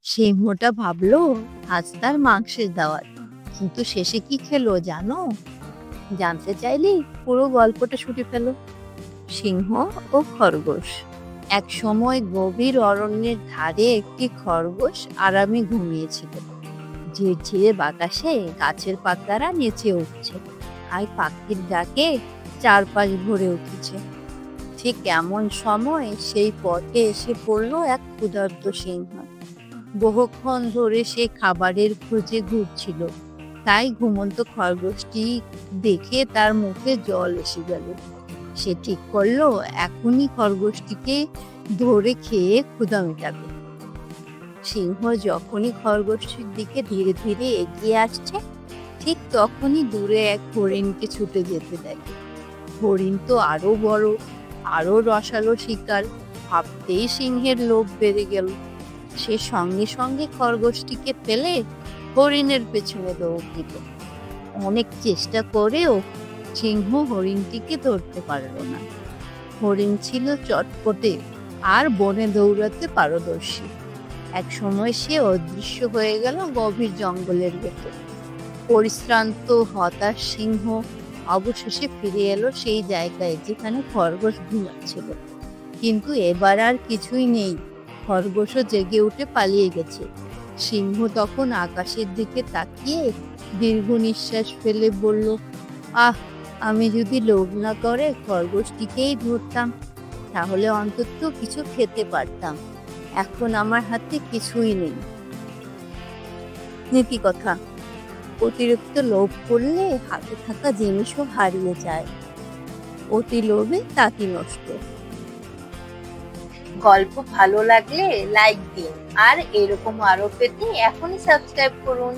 সিংহটা ভাবলো আজ তার মাংসের দাওয়াত, কিন্তু শেষে কি খেলো জানো? জানতে চাইলে পুরো গল্পটা শুনে ফেলো। সিংহ ও খরগোশ। এক সময় গভীর অরণ্যের ধারে একটি খরগোশ আরামে ঘুমিয়েছিল। ঝিরঝিরে বাতাসে গাছের পাতারা নেচে উঠছে, আর পাখির ডাকে চারপাশ ভরে উঠেছে। ঠিক এমন সময় সেই পথে এসে পড়লো এক ক্ষুধার্ত সিংহ। বহুক্ষণ ধরে সে খাবারের খোঁজে ঘুরছিল, তাই ঘুমন্ত খরগোশটি দেখে তার মুখে জল এসে গেল। সে ঠিক করলো এখনই খরগোশটিকে ধরে খেয়ে ক্ষুধা মেটাবে। সিংহ যখনই খরগোশটির দিকে ধীরে ধীরে এগিয়ে আসছে, ঠিক তখনই দূরে এক হরিণকে ছুটে যেতে দেখে। হরিণ তো আরো বড়, আরো রসালো শিকার। ভাবতেই সিংহের লোভ বেড়ে গেল। সে সঙ্গে সঙ্গে খরগোশটিকে ফেলে হরিণের পেছনে দৌড় দিল। অনেক চেষ্টা করেও সিংহ হরিণটিকে ধরতে পারল না। হরিণ ছিল চটপটে আর বনে দৌড়াতে পারদর্শী। এক সময় সে অদৃশ্য হয়ে গেল গভীর জঙ্গলের ভেতর। পরিশ্রান্ত হতাশ সিংহ অবশেষে ফিরে এলো সেই জায়গায় যেখানে খরগোশ ঘুমাচ্ছিল। কিন্তু এবার আর কিছুই নেই, খরগোশও জেগে উঠে পালিয়ে গেছে। সিংহ তখন আকাশের দিকে তাকিয়ে দীর্ঘ নিঃশ্বাস ফেলে বলল, আহ, আমি যদি লোভ না করে খরগোশটিকেই ধরতাম, তাহলে অন্তত কিছু খেতে পারতাম। এখন আমার হাতে কিছুই নেই। নীতি কথা: অতিরিক্ত লোভ করলে হাতে থাকা জিনিসও হারিয়ে যায়। অতি লোভে তাঁতি নষ্ট। গল্প ভালো লাগলে লাইক দিন, আর এরকম আরো পেতে এখনই সাবস্ক্রাইব করুন।